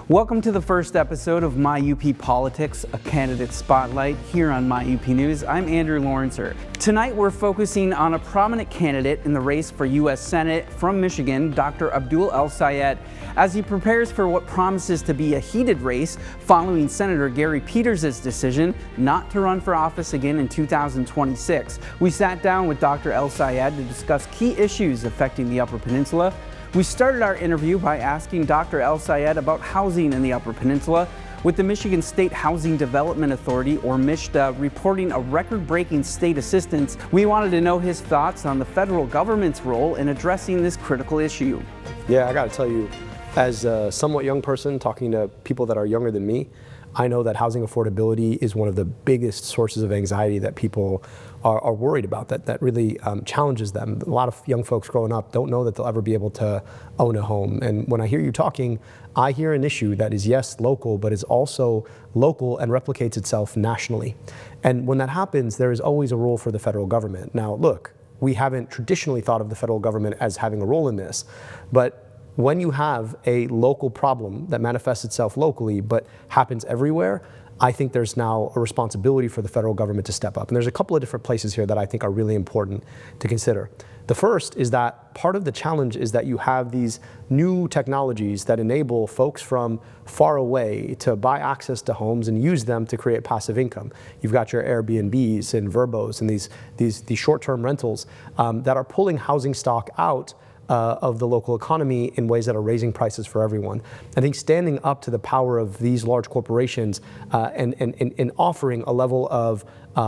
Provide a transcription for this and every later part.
Welcome to the first episode of My UP Politics, a candidate spotlight here on My UP News. I'm Andrew Lorinser. Tonight we're focusing on a prominent candidate in the race for U.S. Senate from Michigan, Dr. Abdul El-Sayed, as he prepares for what promises to be a heated race following Senator Gary Peters' decision not to run for office again in 2026. We sat down with Dr. El-Sayed to discuss key issues affecting the Upper Peninsula. We started our interview by asking Dr. El-Sayed about housing in the Upper Peninsula, with the Michigan State Housing Development Authority, or MSHDA, reporting a record-breaking state assistance. We wanted to know his thoughts on the federal government's role in addressing this critical issue. Yeah, I got to tell you, as a somewhat young person talking to people that are younger than me, I know that housing affordability is one of the biggest sources of anxiety that people are worried about, that really challenges them. A lot of young folks growing up don't know that they'll ever be able to own a home. And when I hear you talking, I hear an issue that is, yes, local, but is also local and replicates itself nationally. And when that happens, there is always a role for the federal government. Now, look, we haven't traditionally thought of the federal government as having a role in this, but when you have a local problem that manifests itself locally but happens everywhere, I think there's now a responsibility for the federal government to step up. And there's a couple of different places here that I think are really important to consider. The first is that part of the challenge is that you have these new technologies that enable folks from far away to buy access to homes and use them to create passive income. You've got your Airbnbs and Verbos and these short-term rentals that are pulling housing stock out of the local economy in ways that are raising prices for everyone. I think standing up to the power of these large corporations and offering a level of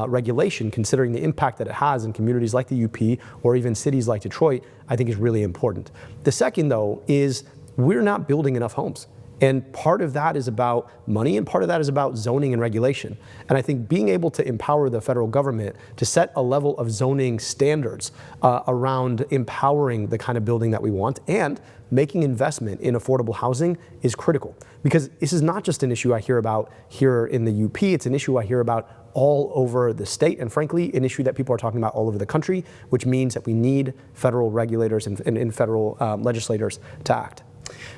regulation, considering the impact that it has in communities like the UP or even cities like Detroit, I think is really important. The second, though, is we're not building enough homes. And part of that is about money, and part of that is about zoning and regulation. And I think being able to empower the federal government to set a level of zoning standards around empowering the kind of building that we want and making investment in affordable housing is critical. Because this is not just an issue I hear about here in the UP, it's an issue I hear about all over the state, and frankly, an issue that people are talking about all over the country, which means that we need federal regulators and federal legislators to act.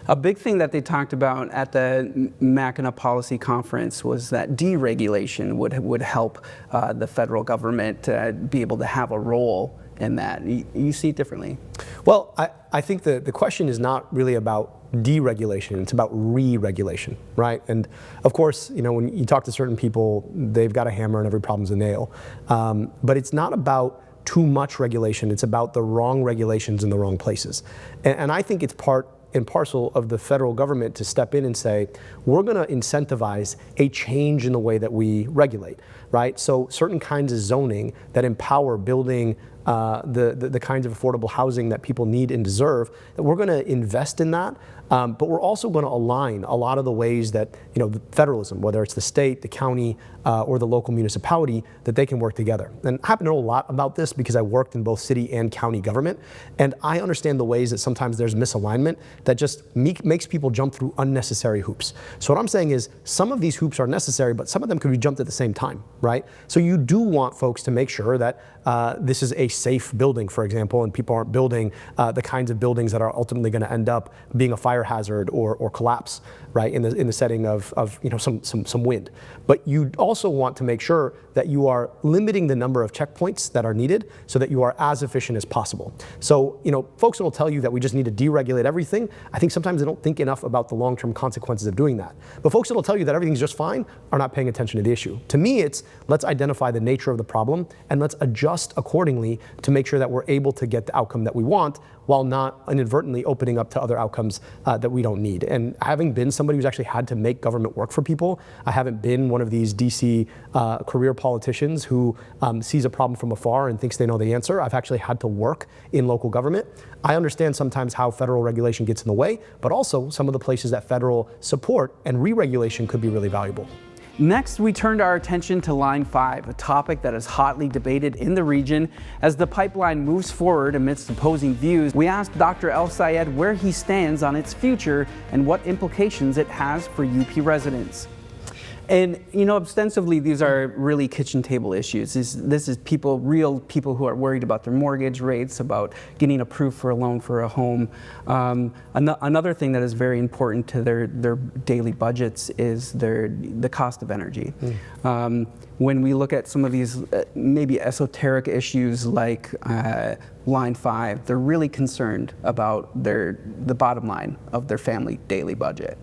A big thing that they talked about at the Mackinac Policy Conference was that deregulation would help the federal government be able to have a role in that. You see it differently? Well, I think the question is not really about deregulation, it's about re-regulation, right? And of course, you know, when you talk to certain people, they've got a hammer and every problem's a nail. But it's not about too much regulation, it's about the wrong regulations in the wrong places. And I think it's part and parcel of the federal government to step in and say, we're going to incentivize a change in the way that we regulate, right? So certain kinds of zoning that empower building the kinds of affordable housing that people need and deserve, that we're going to invest in that. But we're also going to align a lot of the ways that, you know, the federalism, whether it's the state, the county, or the local municipality, that they can work together. And I happen to know a lot about this because I worked in both city and county government. And I understand the ways that sometimes there's misalignment that just makes people jump through unnecessary hoops. So what I'm saying is some of these hoops are necessary, but some of them could be jumped at the same time, right? So you do want folks to make sure that this is a safe building, for example, and people aren't building the kinds of buildings that are ultimately going to end up being a fire hazard or collapse, right, in the setting of you know, some wind. But you also want to make sure that you are limiting the number of checkpoints that are needed so that you are as efficient as possible. So, you know, folks will tell you that we just need to deregulate everything. I think sometimes they don't think enough about the long-term consequences of doing that. But folks that will tell you that everything's just fine are not paying attention to the issue. To me, it's let's identify the nature of the problem and let's adjust accordingly to make sure that we're able to get the outcome that we want while not inadvertently opening up to other outcomes that we don't need. And having been somebody who's actually had to make government work for people, I haven't been one of these DC career politicians who sees a problem from afar and thinks they know the answer. I've actually had to work in local government. I understand sometimes how federal regulation gets in the way, but also some of the places that federal support and re-regulation could be really valuable. Next, we turned our attention to Line 5, a topic that is hotly debated in the region. As the pipeline moves forward amidst opposing views, we asked Dr. El-Sayed where he stands on its future and what implications it has for UP residents. And ostensibly, these are really kitchen table issues. This is real people who are worried about their mortgage rates, about getting approved for a loan for a home. Another thing that is very important to their daily budgets is the cost of energy. When we look at some of these maybe esoteric issues like Line 5, they're really concerned about the bottom line of their family daily budget.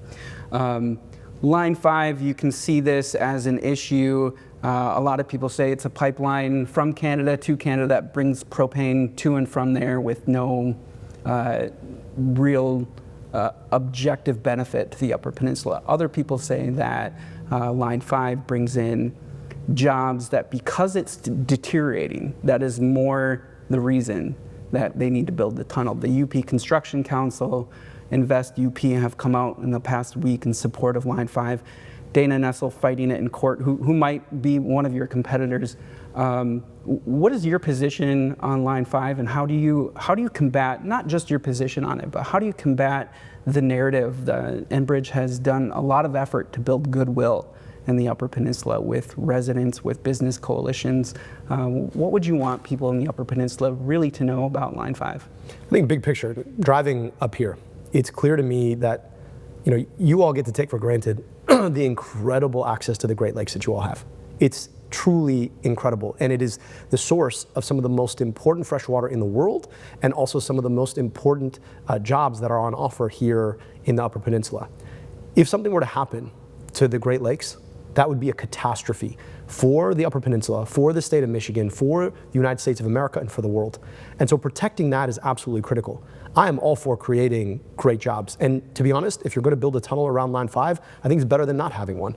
Line 5, you can see this as an issue. A lot of people say it's a pipeline from Canada to Canada that brings propane to and from there with no real objective benefit to the Upper Peninsula. Other people say that Line 5 brings in jobs that, because it's deteriorating, that is more the reason that they need to build the tunnel. The UP Construction Council, Invest UP have come out in the past week in support of Line 5. Dana Nessel fighting it in court, who might be one of your competitors. What is your position on Line 5, and how do you combat not just your position on it, but how do you combat the narrative that Enbridge has done a lot of effort to build goodwill in the Upper Peninsula with residents, with business coalitions? What would you want people in the Upper Peninsula really to know about Line 5? I think big picture, driving up here, it's clear to me that you all get to take for granted the incredible access to the Great Lakes that you all have. It's truly incredible, and it is the source of some of the most important fresh water in the world, and also some of the most important jobs that are on offer here in the Upper Peninsula. If something were to happen to the Great Lakes, that would be a catastrophe for the Upper Peninsula, for the state of Michigan, for the United States of America, and for the world. And so protecting that is absolutely critical. I am all for creating great jobs. And to be honest, if you're going to build a tunnel around Line 5, I think it's better than not having one.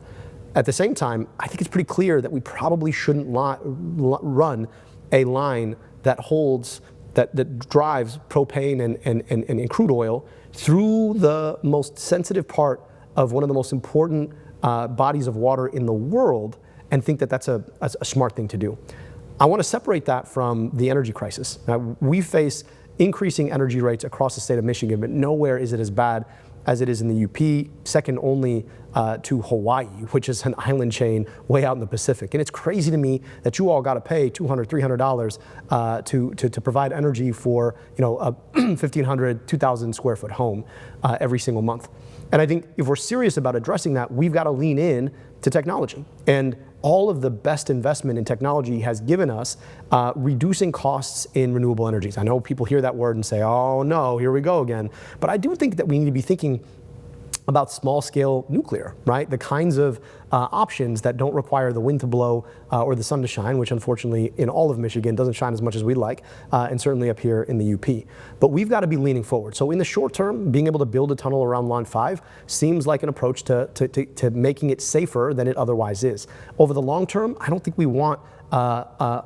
At the same time, I think it's pretty clear that we probably shouldn't run a line that drives propane and crude oil through the most sensitive part of one of the most important bodies of water in the world, and think that that's a smart thing to do. I want to separate that from the energy crisis. Now, we face increasing energy rates across the state of Michigan, but nowhere is it as bad as it is in the UP, second only to Hawaii, which is an island chain way out in the Pacific. And it's crazy to me that you all got to pay $200, $300 to provide energy for a 1,500, 2,000 square foot home every single month. And I think if we're serious about addressing that, we've got to lean in to technology. And all of the best investment in technology has given us reducing costs in renewable energies. I know people hear that word and say, oh no, here we go again. But I do think that we need to be thinking about small-scale nuclear, right? The kinds of options that don't require the wind to blow or the sun to shine, which unfortunately in all of Michigan doesn't shine as much as we'd like, and certainly up here in the UP. But we've got to be leaning forward. So in the short term, being able to build a tunnel around Line 5 seems like an approach to making it safer than it otherwise is. Over the long term, I don't think we want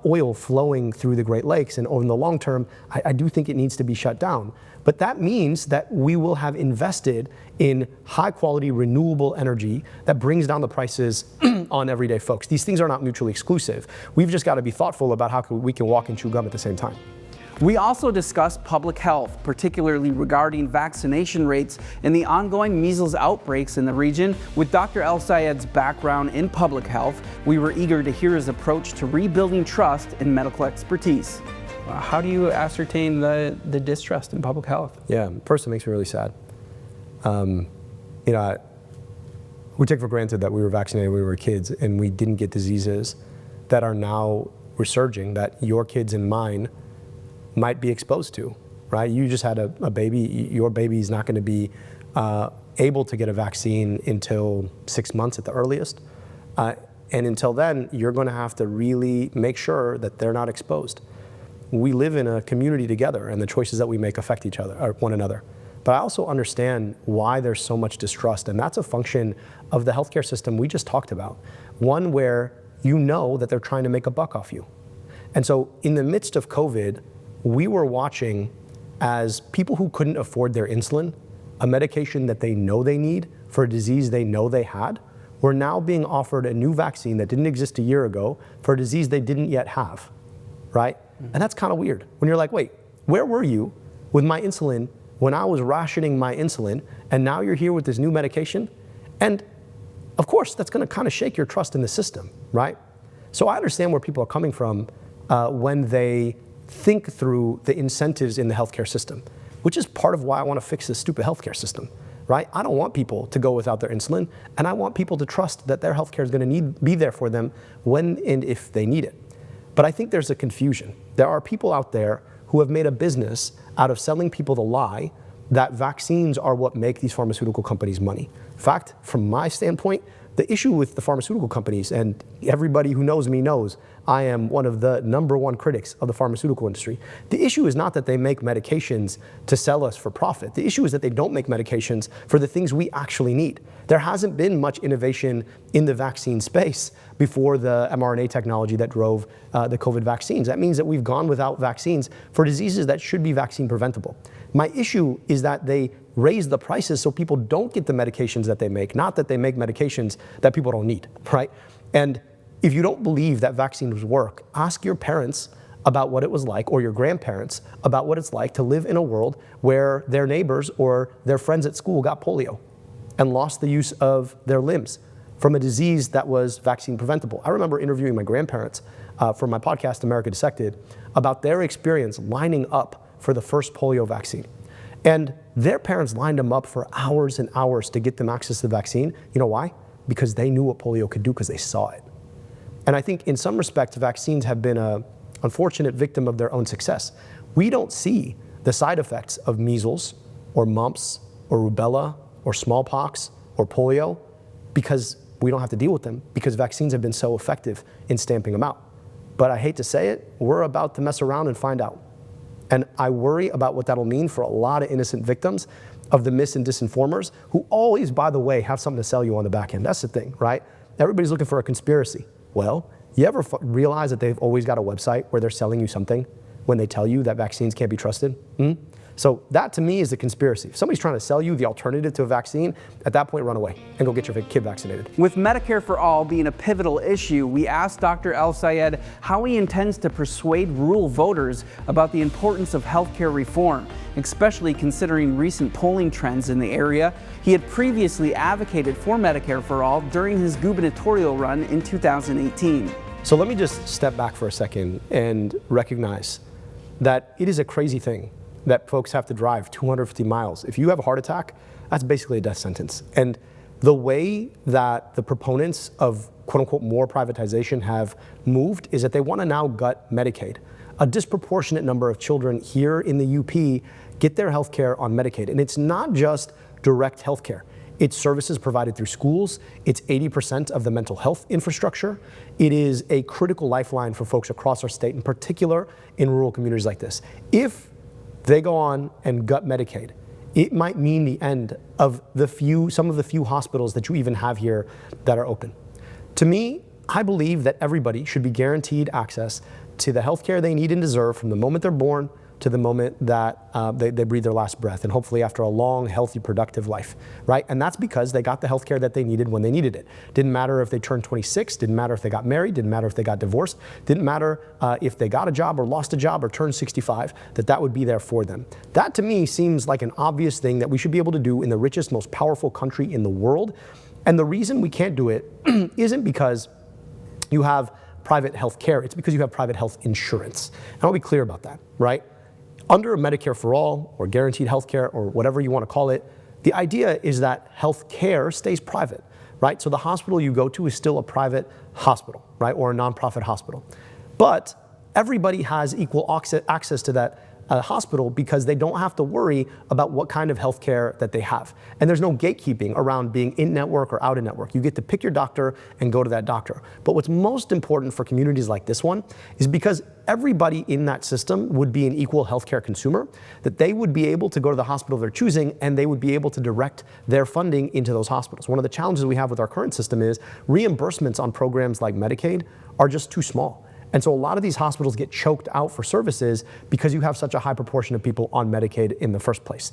oil flowing through the Great Lakes, and over the long term, I do think it needs to be shut down. But that means that we will have invested in high quality renewable energy that brings down the prices on everyday folks. These things are not mutually exclusive. We've just got to be thoughtful about how we can walk and chew gum at the same time. We also discussed public health, particularly regarding vaccination rates and the ongoing measles outbreaks in the region. With Dr. El-Sayed's background in public health, we were eager to hear his approach to rebuilding trust in medical expertise. How do you ascertain the distrust in public health? Yeah, first it makes me really sad. We take for granted that we were vaccinated when we were kids and we didn't get diseases that are now resurging, that your kids and mine might be exposed to, right? You just had a baby, your baby's not gonna be able to get a vaccine until 6 months at the earliest. And until then, you're gonna have to really make sure that they're not exposed. We live in a community together, and the choices that we make affect each other, or one another. But I also understand why there's so much distrust, and that's a function of the healthcare system we just talked about. One where you know that they're trying to make a buck off you. And so in the midst of COVID, we were watching as people who couldn't afford their insulin, a medication that they know they need for a disease they know they had, were now being offered a new vaccine that didn't exist a year ago for a disease they didn't yet have, right? And that's kind of weird. When you're like, wait, where were you with my insulin when I was rationing my insulin, and now you're here with this new medication? And of course, that's going to kind of shake your trust in the system, right? So I understand where people are coming from when they think through the incentives in the healthcare system, which is part of why I want to fix this stupid healthcare system, right? I don't want people to go without their insulin, and I want people to trust that their healthcare is going to be there for them when and if they need it. But I think there's a confusion. There are people out there who have made a business out of selling people the lie that vaccines are what make these pharmaceutical companies money. In fact, from my standpoint, the issue with the pharmaceutical companies, and everybody who knows me knows I am one of the #1 critics of the pharmaceutical industry. The issue is not that they make medications to sell us for profit. The issue is that they don't make medications for the things we actually need. There hasn't been much innovation in the vaccine space before the mRNA technology that drove the COVID vaccines. That means that we've gone without vaccines for diseases that should be vaccine preventable. My issue is that they raise the prices so people don't get the medications that they make, not that they make medications that people don't need, right? And if you don't believe that vaccines work, ask your parents about what it was like, or your grandparents about what it's like to live in a world where their neighbors or their friends at school got polio and lost the use of their limbs from a disease that was vaccine preventable. I remember interviewing my grandparents for my podcast, America Dissected, about their experience lining up for the first polio vaccine. And their parents lined them up for hours and hours to get them access to the vaccine. You know why? Because they knew what polio could do because they saw it. And I think in some respects, vaccines have been an unfortunate victim of their own success. We don't see the side effects of measles or mumps or rubella or smallpox or polio because we don't have to deal with them because vaccines have been so effective in stamping them out. But I hate to say it, we're about to mess around and find out. And I worry about what that'll mean for a lot of innocent victims of the mis and disinformers who always, by the way, have something to sell you on the back end. That's the thing, right? Everybody's looking for a conspiracy. Well, you ever realize that they've always got a website where they're selling you something when they tell you that vaccines can't be trusted? So that to me is a conspiracy. If somebody's trying to sell you the alternative to a vaccine, at that point run away and go get your kid vaccinated. With Medicare for All being a pivotal issue, we asked Dr. El-Sayed how he intends to persuade rural voters about the importance of healthcare reform, especially considering recent polling trends in the area. He had previously advocated for Medicare for All during his gubernatorial run in 2018. So let me just step back for a second and recognize that it is a crazy thing that folks have to drive 250 miles. If you have a heart attack, that's basically a death sentence. And the way that the proponents of quote unquote more privatization have moved is that they want to now gut Medicaid. A disproportionate number of children here in the UP get their health care on Medicaid. And it's not just direct health care. It's services provided through schools. It's 80% of the mental health infrastructure. It is a critical lifeline for folks across our state, in particular in rural communities like this. If they go on and gut Medicaid, it might mean the end of some of the few hospitals that you even have here that are open. To me, I believe that everybody should be guaranteed access to the health care they need and deserve from the moment they're born to the moment that they breathe their last breath, and hopefully after a long, healthy, productive life, right? And that's because they got the health care that they needed when they needed it. Didn't matter if they turned 26, didn't matter if they got married, didn't matter if they got divorced, didn't matter if they got a job or lost a job or turned 65, that would be there for them. That to me seems like an obvious thing that we should be able to do in the richest, most powerful country in the world. And the reason we can't do it isn't because you have private health care, it's because you have private health insurance. And I'll be clear about that, right? Under Medicare for All or guaranteed health care or whatever you want to call it, the idea is that health care stays private, right? So the hospital you go to is still a private hospital, right? Or a nonprofit hospital. But everybody has equal access to that hospital because they don't have to worry about what kind of health care that they have. And there's no gatekeeping around being in network or out of network. You get to pick your doctor and go to that doctor. But what's most important for communities like this one is because everybody in that system would be an equal healthcare consumer, that they would be able to go to the hospital they're choosing and they would be able to direct their funding into those hospitals. One of the challenges we have with our current system is reimbursements on programs like Medicaid are just too small. And so a lot of these hospitals get choked out for services because you have such a high proportion of people on Medicaid in the first place.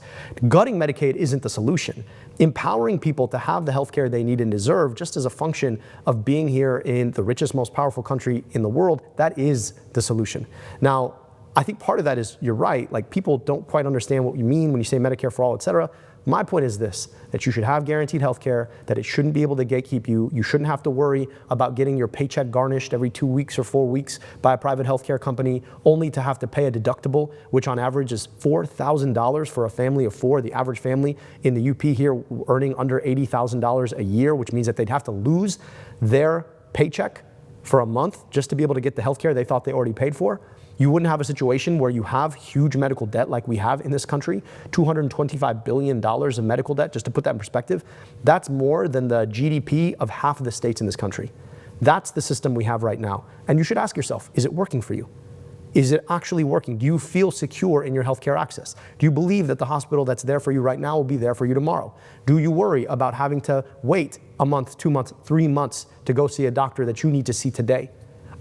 Gutting Medicaid isn't the solution. Empowering people to have the health care they need and deserve just as a function of being here in the richest, most powerful country in the world, that is the solution. Now, I think part of that is, you're right, like people don't quite understand what you mean when you say Medicare for all, et cetera. My point is this, that you should have guaranteed health care, that it shouldn't be able to gatekeep you. You shouldn't have to worry about getting your paycheck garnished every 2 weeks or 4 weeks by a private healthcare company, only to have to pay a deductible, which on average is $4,000 for a family of 4. The average family in the UP here earning under $80,000 a year, which means that they'd have to lose their paycheck for a month just to be able to get the healthcare they thought they already paid for. You wouldn't have a situation where you have huge medical debt like we have in this country, $225 billion of medical debt. Just to put that in perspective, that's more than the GDP of half of the states in this country. That's the system we have right now. And you should ask yourself, is it working for you? Is it actually working? Do you feel secure in your healthcare access? Do you believe that the hospital that's there for you right now will be there for you tomorrow? Do you worry about having to wait a month, 2 months, 3 months to go see a doctor that you need to see today?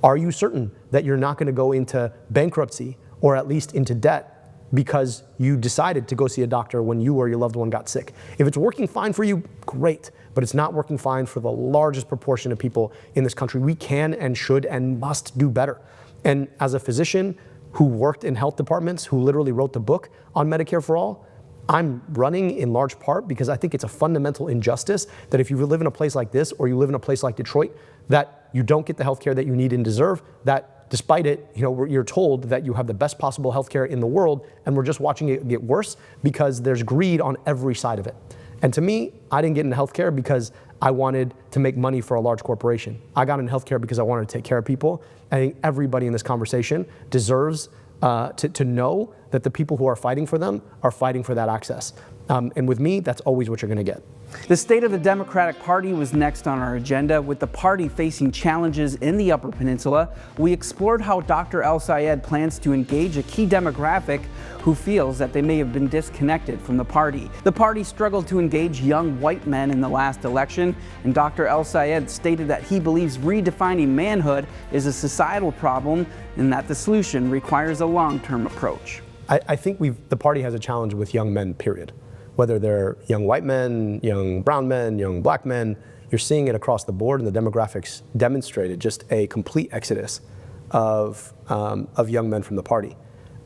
Are you certain that you're not going to go into bankruptcy or at least into debt because you decided to go see a doctor when you or your loved one got sick? If it's working fine for you, great, but it's not working fine for the largest proportion of people in this country. We can and should and must do better. And as a physician who worked in health departments, who literally wrote the book on Medicare for All, I'm running in large part because I think it's a fundamental injustice that if you live in a place like this or you live in a place like Detroit, that you don't get the health care that you need and deserve, that despite it, you're told that you have the best possible health care in the world, and we're just watching it get worse because there's greed on every side of it. And to me, I didn't get into healthcare because I wanted to make money for a large corporation. I got into healthcare because I wanted to take care of people. I think everybody in this conversation deserves to know that the people who are fighting for them are fighting for that access. And with me, that's always what you're going to get. The state of the Democratic Party was next on our agenda. With the party facing challenges in the Upper Peninsula, we explored how Dr. El-Sayed plans to engage a key demographic who feels that they may have been disconnected from the party. The party struggled to engage young white men in the last election, and Dr. El-Sayed stated that he believes redefining manhood is a societal problem and that the solution requires a long-term approach. I think the party has a challenge with young men, period. Whether they're young white men, young brown men, young black men, you're seeing it across the board, and the demographics demonstrated just a complete exodus of young men from the party.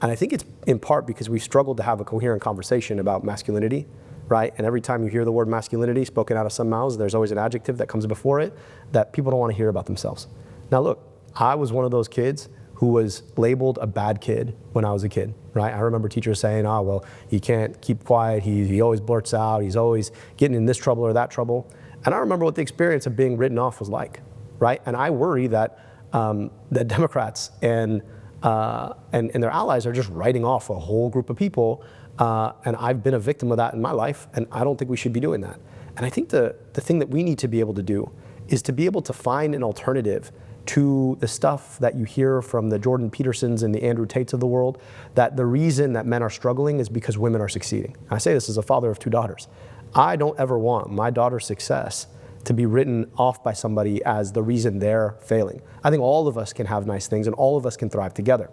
And I think it's in part because we've struggled to have a coherent conversation about masculinity, right? And every time you hear the word masculinity spoken out of some mouths, there's always an adjective that comes before it that people don't want to hear about themselves. Now look, I was one of those kids who was labeled a bad kid when I was a kid, right? I remember teachers saying, oh, well, he can't keep quiet, he always blurts out, he's always getting in this trouble or that trouble. And I remember what the experience of being written off was like, right? And I worry that that Democrats and their allies are just writing off a whole group of people, and I've been a victim of that in my life, and I don't think we should be doing that. And I think the thing that we need to be able to do is to be able to find an alternative to the stuff that you hear from the Jordan Petersons and the Andrew Tates of the world, that the reason that men are struggling is because women are succeeding. And I say this as a father of 2 daughters. I don't ever want my daughter's success to be written off by somebody as the reason they're failing. I think all of us can have nice things and all of us can thrive together.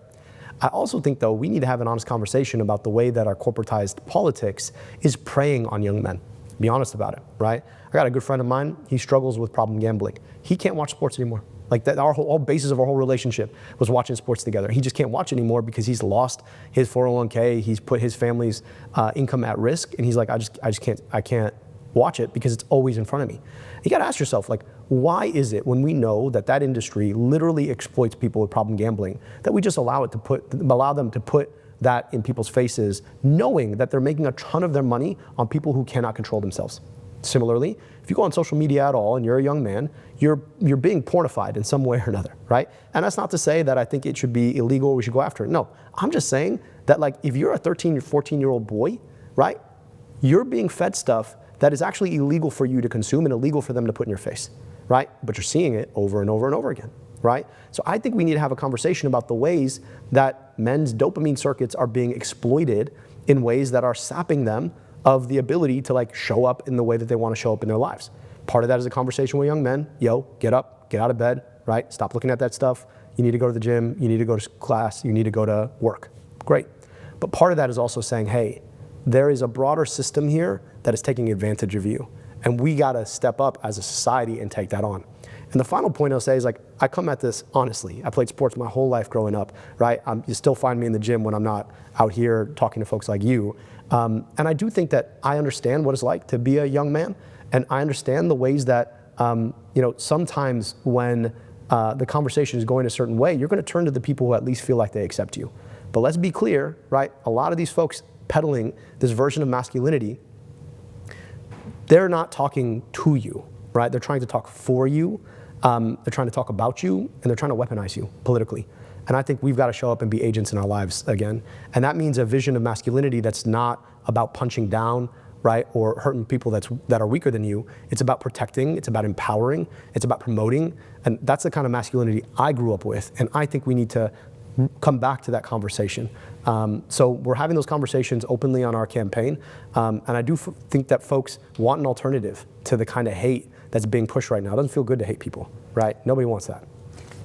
I also think, though, we need to have an honest conversation about the way that our corporatized politics is preying on young men. Be honest about it, right? I got a good friend of mine, he struggles with problem gambling. He can't watch sports anymore. Like that, our whole basis of our whole relationship was watching sports together. He just can't watch anymore because he's lost his 401k. He's put his family's income at risk, and he's like, I can't watch it because it's always in front of me. You got to ask yourself, like, why is it when we know that that industry literally exploits people with problem gambling that we just allow them to put that in people's faces, knowing that they're making a ton of their money on people who cannot control themselves? Similarly, if you go on social media at all and you're a young man, you're being pornified in some way or another, right? And that's not to say that I think it should be illegal or we should go after it. No, I'm just saying that, like, if you're a 13 or 14-year-old boy, right, you're being fed stuff that is actually illegal for you to consume and illegal for them to put in your face, right? But you're seeing it over and over and over again, right? So I think we need to have a conversation about the ways that men's dopamine circuits are being exploited in ways that are sapping them of the ability to, like, show up in the way that they want to show up in their lives. Part of that is a conversation with young men. Yo, get up, get out of bed, right? Stop looking at that stuff. You need to go to the gym, you need to go to class, you need to go to work. Great. But part of that is also saying, hey, there is a broader system here that is taking advantage of you. And we got to step up as a society and take that on. And the final point I'll say is, like, I come at this honestly. I played sports my whole life growing up, right? You still find me in the gym when I'm not out here talking to folks like you. And I do think that I understand what it's like to be a young man. And I understand the ways that, sometimes when the conversation is going a certain way, you're going to turn to the people who at least feel like they accept you. But let's be clear, right? A lot of these folks peddling this version of masculinity, they're not talking to you, right? They're trying to talk for you. They're trying to talk about you, and they're trying to weaponize you politically. And I think we've got to show up and be agents in our lives again. And that means a vision of masculinity that's not about punching down, right, or hurting people that are weaker than you. It's about protecting, it's about empowering, it's about promoting. And that's the kind of masculinity I grew up with. And I think we need to come back to that conversation. So we're having those conversations openly on our campaign. And I do think that folks want an alternative to the kind of hate that's being pushed right now. It doesn't feel good to hate people, right? Nobody wants that.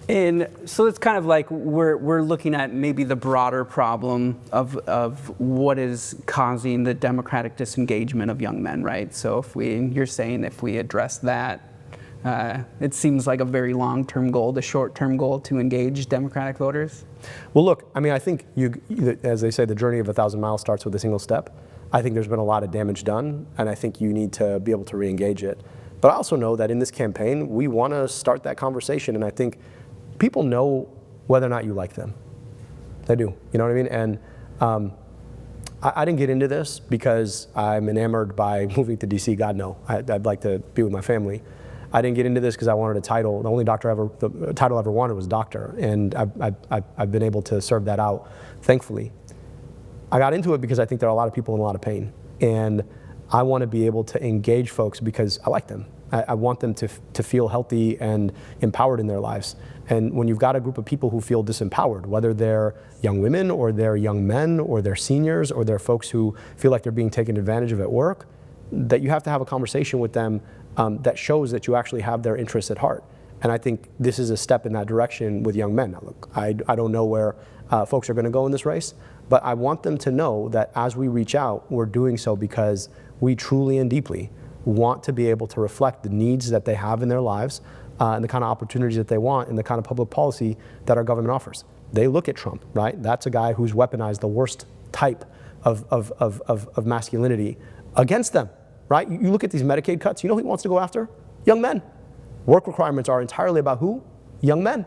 And so it's kind of like we're looking at maybe the broader problem of what is causing the democratic disengagement of young men, right? So you're saying if we address that, it seems like a very long-term goal, the short-term goal to engage Democratic voters? Well, look, I mean, I think as they say, the journey of 1,000 miles starts with a single step. I think there's been a lot of damage done, and I think you need to be able to re-engage it. But I also know that in this campaign, we want to start that conversation, and I think people know whether or not you like them. They do, you know what I mean? And I didn't get into this because I'm enamored by moving to DC. God, no. I'd like to be with my family. I didn't get into this because I wanted a title. The only the title I ever wanted was doctor, and I've been able to serve that out, thankfully. I got into it because I think there are a lot of people in a lot of pain, and I want to be able to engage folks because I like them. I want them to feel healthy and empowered in their lives. And when you've got a group of people who feel disempowered, whether they're young women or they're young men or they're seniors or they're folks who feel like they're being taken advantage of at work, that you have to have a conversation with them that shows that you actually have their interests at heart. And I think this is a step in that direction with young men. Now, look, I don't know where folks are going to go in this race, but I want them to know that as we reach out, we're doing so because we truly and deeply want to be able to reflect the needs that they have in their lives and the kind of opportunities that they want and the kind of public policy that our government offers. They look at Trump, right? That's a guy who's weaponized the worst type of masculinity against them, right? You look at these Medicaid cuts, you know who he wants to go after? Young men. Work requirements are entirely about who? Young men,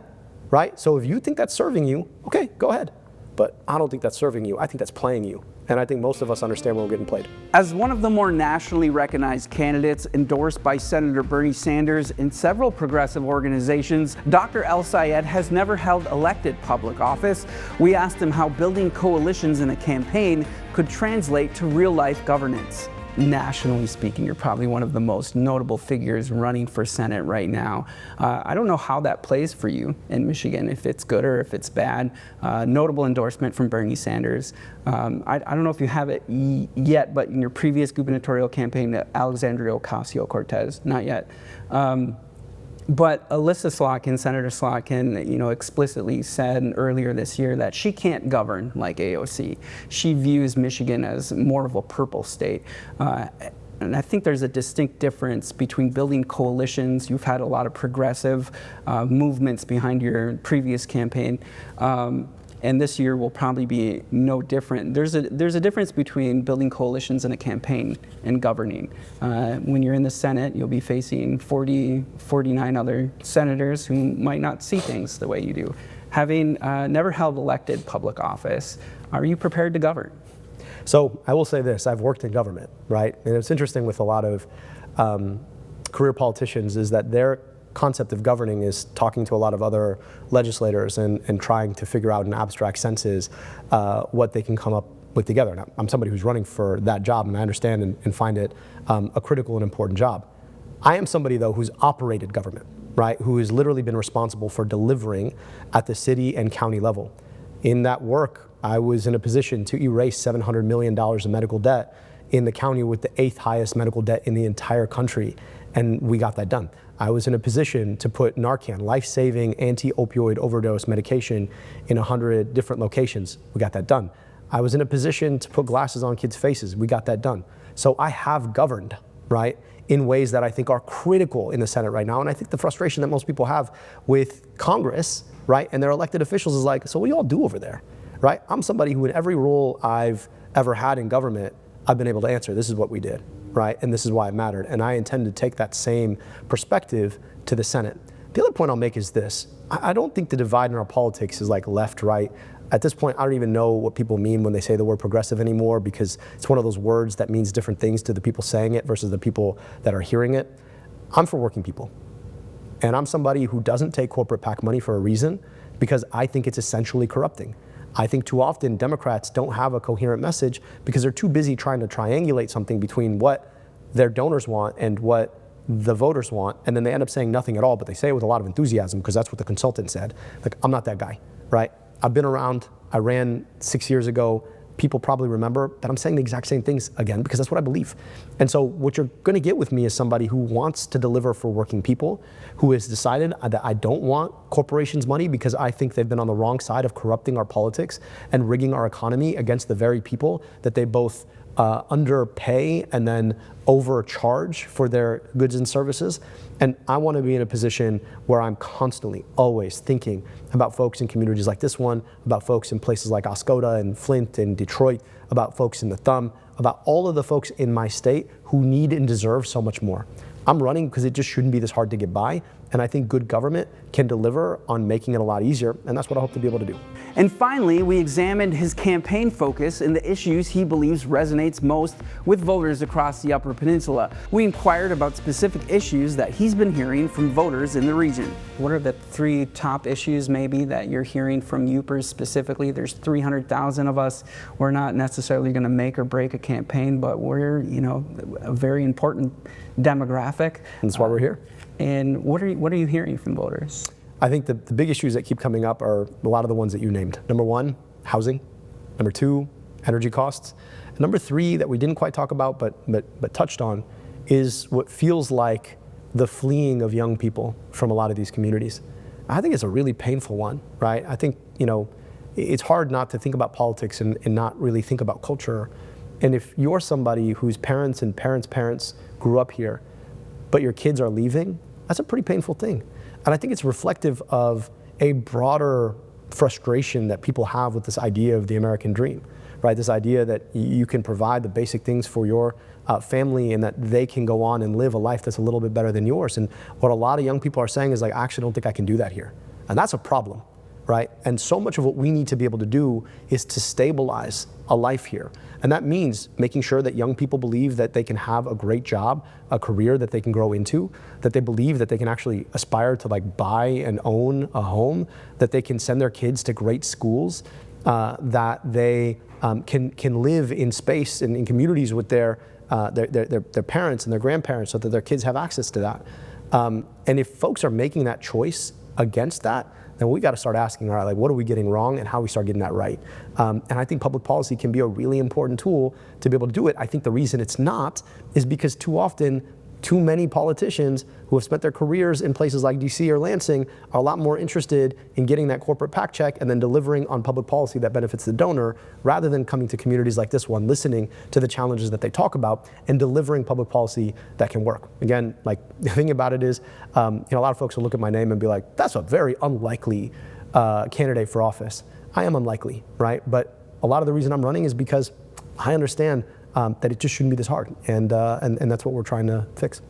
right? So if you think that's serving you, okay, go ahead. But I don't think that's serving you. I think that's playing you. And I think most of us understand when we're getting played. As one of the more nationally recognized candidates endorsed by Senator Bernie Sanders and several progressive organizations, Dr. El-Sayed has never held elected public office. We asked him how building coalitions in a campaign could translate to real-life governance. Nationally speaking, you're probably one of the most notable figures running for Senate right now. I don't know how that plays for you in Michigan, if it's good or if it's bad. Notable endorsement from Bernie Sanders. I don't know if you have it yet, but in your previous gubernatorial campaign, Alexandria Ocasio-Cortez, not yet. But Alyssa Slotkin, Senator Slotkin, explicitly said earlier this year that she can't govern like AOC. She views Michigan as more of a purple state. And I think there's a distinct difference between building coalitions. You've had a lot of progressive movements behind your previous campaign. And this year will probably be no different. There's a difference between building coalitions in a campaign and governing. When you're in the Senate, you'll be facing 49 other senators who might not see things the way you do. Having never held elected public office, are you prepared to govern? So I will say this, I've worked in government, right? And it's interesting with a lot of career politicians is that their concept of governing is talking to a lot of other legislators and trying to figure out in abstract senses what they can come up with together. Now, I'm somebody who's running for that job, and I understand and find it a critical and important job. I am somebody, though, who's operated government, right? Who has literally been responsible for delivering at the city and county level. In that work, I was in a position to erase $700 million of medical debt in the county with the 8th highest medical debt in the entire country, and we got that done. I was in a position to put Narcan, life-saving anti-opioid overdose medication, in 100 different locations. We got that done. I was in a position to put glasses on kids' faces. We got that done. So I have governed, right, in ways that I think are critical in the Senate right now. And I think the frustration that most people have with Congress, right, and their elected officials is like, so what do you all do over there, right? I'm somebody who in every role I've ever had in government, I've been able to answer, this is what we did, right, and this is why it mattered. And I intend to take that same perspective to the Senate. The other point I'll make is this. I don't think the divide in our politics is like left, right. At this point, I don't even know what people mean when they say the word progressive anymore, because it's one of those words that means different things to the people saying it versus the people that are hearing it. I'm for working people. And I'm somebody who doesn't take corporate PAC money for a reason, because I think it's essentially corrupting. I think too often Democrats don't have a coherent message because they're too busy trying to triangulate something between what their donors want and what the voters want, and then they end up saying nothing at all, but they say it with a lot of enthusiasm because that's what the consultant said. Like, I'm not that guy, right? I've been around, I ran 6 years ago. People probably remember that I'm saying the exact same things again because that's what I believe. And so what you're gonna get with me is somebody who wants to deliver for working people, who has decided that I don't want corporations' money because I think they've been on the wrong side of corrupting our politics and rigging our economy against the very people that they both underpay and then overcharge for their goods and services. And I want to be in a position where I'm constantly, always thinking about folks in communities like this one, about folks in places like Oscoda and Flint and Detroit, about folks in the Thumb, about all of the folks in my state who need and deserve so much more. I'm running because it just shouldn't be this hard to get by. And I think good government can deliver on making it a lot easier, and that's what I hope to be able to do. And finally, we examined his campaign focus and the issues he believes resonates most with voters across the Upper Peninsula. We inquired about specific issues that he's been hearing from voters in the region. What are the 3 top issues maybe that you're hearing from UPers specifically? There's 300,000 of us. We're not necessarily going to make or break a campaign, but we're, a very important demographic. That's why we're here. And what are you hearing from voters? I think the big issues that keep coming up are a lot of the ones that you named. Number 1, housing. Number 2, energy costs. And number 3, that we didn't quite talk about but touched on, is what feels like the fleeing of young people from a lot of these communities. I think it's a really painful one, right? I think, it's hard not to think about politics and not really think about culture. And if you're somebody whose parents and parents' grew up here, but your kids are leaving, that's a pretty painful thing. And I think it's reflective of a broader frustration that people have with this idea of the American dream, right? This idea that you can provide the basic things for your family and that they can go on and live a life that's a little bit better than yours. And what a lot of young people are saying is like, I actually don't think I can do that here. And that's a problem, right? And so much of what we need to be able to do is to stabilize a life here. And that means making sure that young people believe that they can have a great job, a career that they can grow into, that they believe that they can actually aspire to like buy and own a home, that they can send their kids to great schools, that they can live in space and in communities with their parents and their grandparents so that their kids have access to that. And if folks are making that choice against that, then we got to start asking, all right, like what are we getting wrong and how we start getting that right? And I think public policy can be a really important tool to be able to do it. I think the reason it's not is because too often, too many politicians who have spent their careers in places like DC or Lansing are a lot more interested in getting that corporate PAC check and then delivering on public policy that benefits the donor rather than coming to communities like this one, listening to the challenges that they talk about and delivering public policy that can work. Again, like the thing about it is, a lot of folks will look at my name and be like, that's a very unlikely candidate for office. I am unlikely, right? But a lot of the reason I'm running is because I understand that it just shouldn't be this hard, and that's what we're trying to fix.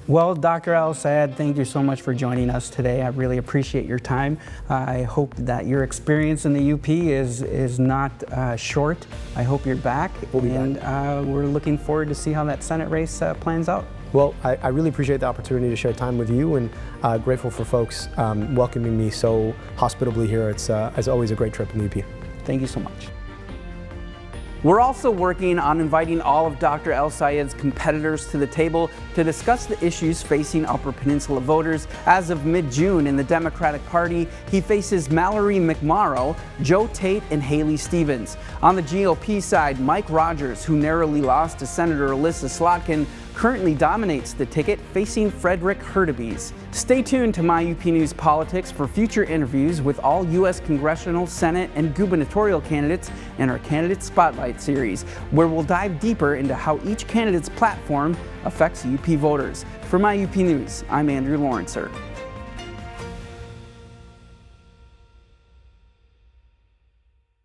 Well, Dr. El-Sayed, thank you so much for joining us today. I really appreciate your time. I hope that your experience in the UP is not short. I hope you're back, We'll be and back. We're looking forward to see how that Senate race plans out. Well, I really appreciate the opportunity to share time with you, and grateful for folks welcoming me so hospitably here. It's always a great trip in the UP. Thank you so much. We're also working on inviting all of Dr. El-Sayed's competitors to the table to discuss the issues facing Upper Peninsula voters. As of mid-June in the Democratic Party, he faces Mallory McMorrow, Joe Tate, and Haley Stevens. On the GOP side, Mike Rogers, who narrowly lost to Senator Alyssa Slotkin, currently dominates the ticket, facing Frederick Hurtubise. Stay tuned to My UP News Politics for future interviews with all U.S. congressional, Senate, and gubernatorial candidates in our Candidate Spotlight series, where we'll dive deeper into how each candidate's platform affects UP voters. For My UP News, I'm Andrew Lorinser.